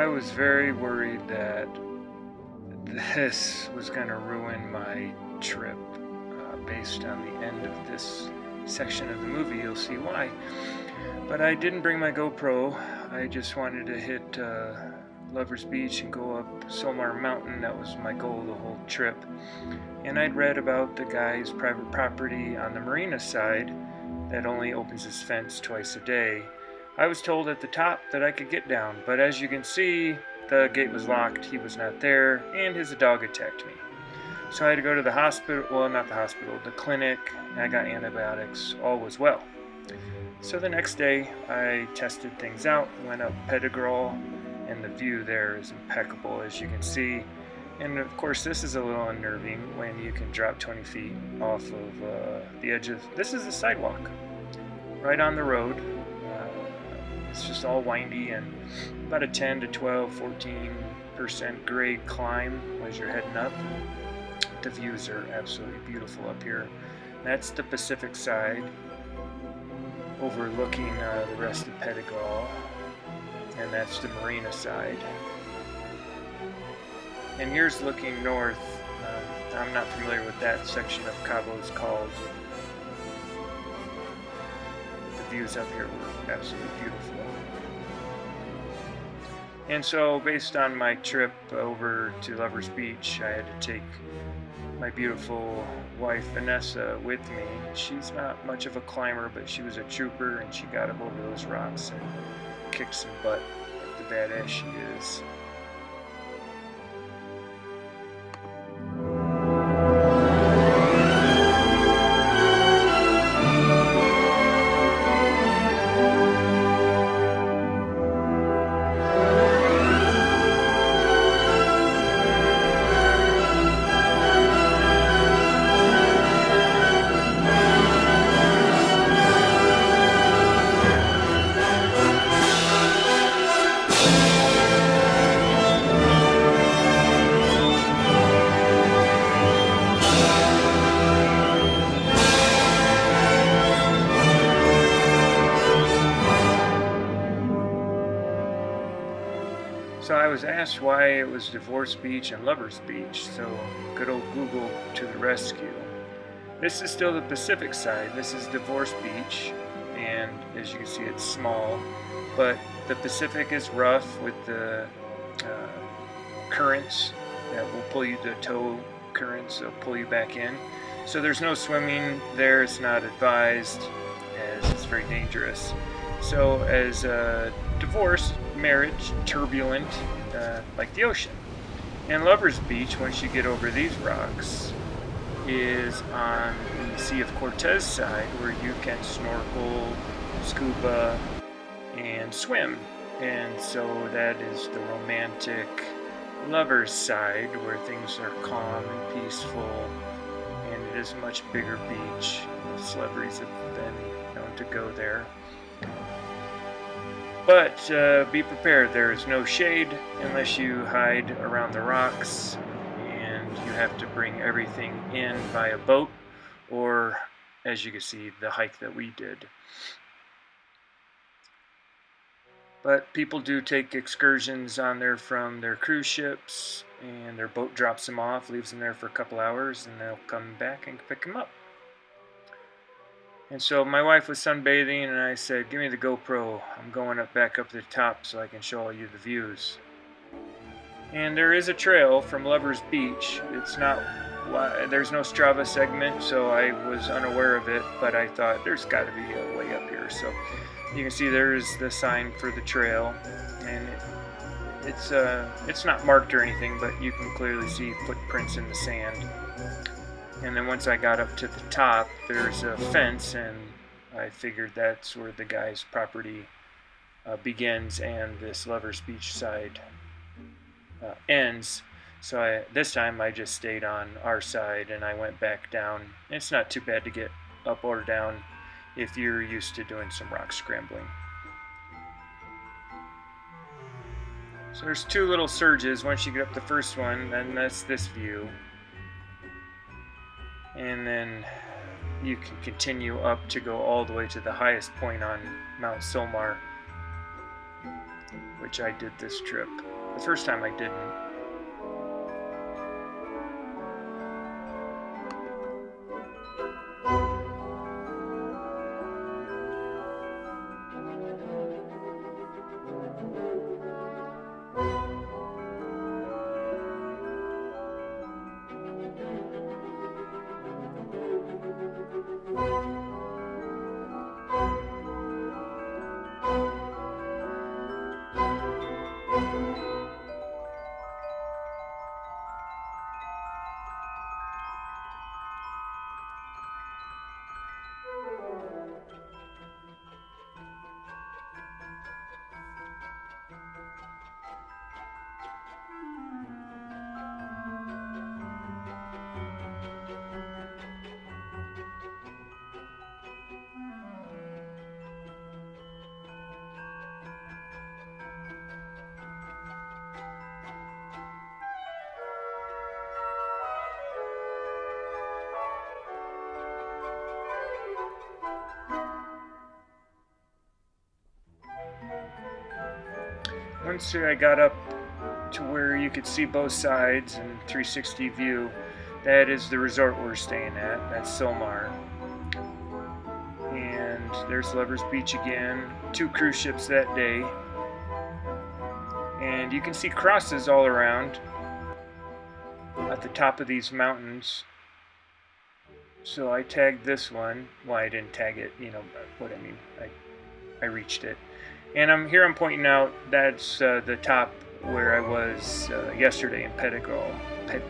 I was very worried that this was going to ruin my trip. Based on the end of this section of the movie, you'll see why. But I didn't bring my GoPro. I just wanted to hit Lover's Beach and go up Solmar Mountain. That was my goal the whole trip. And I'd read about the guy's private property on the marina side that only opens his fence twice a day. I was told at the top that I could get down, but as you can see, the gate was locked, he was not there, and his dog attacked me. So I had to go to the hospital, well, not the hospital, the clinic, and I got antibiotics. All was well. So the next day, I tested things out, went up Pedda Girl, and the view there is impeccable, as you can see. And of course, this is a little unnerving when you can drop 20 feet off of the edge of, this is the sidewalk, right on the road. It's just all windy and about a 10 to 12, 14% grade climb as you're heading up. The views are absolutely beautiful up here. That's the Pacific side, overlooking the rest of Pedda Girl, and that's the marina side. And here's looking north. I'm not familiar with that section of Cabo is called. The views up here were absolutely beautiful. And so based on my trip over to Lover's Beach, I had to take my beautiful wife Vanessa with me. She's not much of a climber, but she was a trooper and she got up over those rocks and kicked some butt like the badass she is. So I was asked why it was Divorce Beach and Lover's Beach, so good old Google to the rescue. This is still the Pacific side. This is Divorce Beach, and as you can see, it's small, but the Pacific is rough with the currents that will pull you, the tow currents will pull you back in. So there's no swimming there, it's not advised, as it's very dangerous. So as a divorce, marriage, turbulent, like the ocean. And Lover's Beach, once you get over these rocks, is on the Sea of Cortez side where you can snorkel, scuba, and swim. And so that is the romantic lover's side where things are calm and peaceful, and it is a much bigger beach. Celebrities have been known to go there. But be prepared, there is no shade unless you hide around the rocks, and you have to bring everything in via boat, or as you can see, the hike that we did. But people do take excursions on there from their cruise ships, and their boat drops them off, leaves them there for a couple hours, and they'll come back and pick them up. And so my wife was sunbathing, and I said, give me the GoPro. I'm going back up to the top so I can show all you the views. And there is a trail from Lover's Beach. It's not, there's no Strava segment, so I was unaware of it, but I thought there's got to be a way up here. So you can see there's the sign for the trail, and it's not marked or anything, but you can clearly see footprints in the sand. And then once I got up to the top, there's a fence, and I figured that's where the guy's property begins and this Lover's Beach side ends. So this time I just stayed on our side and I went back down. It's not too bad to get up or down if you're used to doing some rock scrambling. So there's two little surges. Once you get up the first one, then that's this view. And then you can continue up to go all the way to the highest point on Mount Solmar, which I did this trip. The first time I didn't. Once I got up to where you could see both sides and 360 view, that is the resort we're staying at. That's Silmar. And there's Lovers Beach again. 2 cruise ships that day. And you can see crosses all around at the top of these mountains. So I tagged this one. Well, I didn't tag it, you know what I mean. I reached it. And I'm pointing out that's the top where I was yesterday in Pedda Girl. Pedda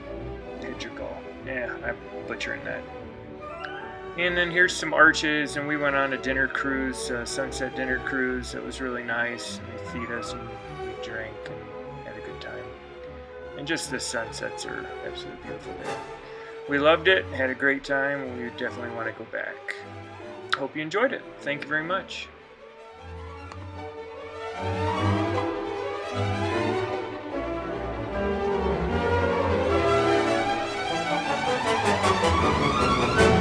Girl. Yeah, I'm butchering that. And then here's some arches, and we went on a dinner cruise, sunset dinner cruise. It was really nice. And they feed us and we drank and had a good time. And just the sunsets are absolutely beautiful there. We loved it, had a great time, and we definitely want to go back. Hope you enjoyed it. Thank you very much. Thank you.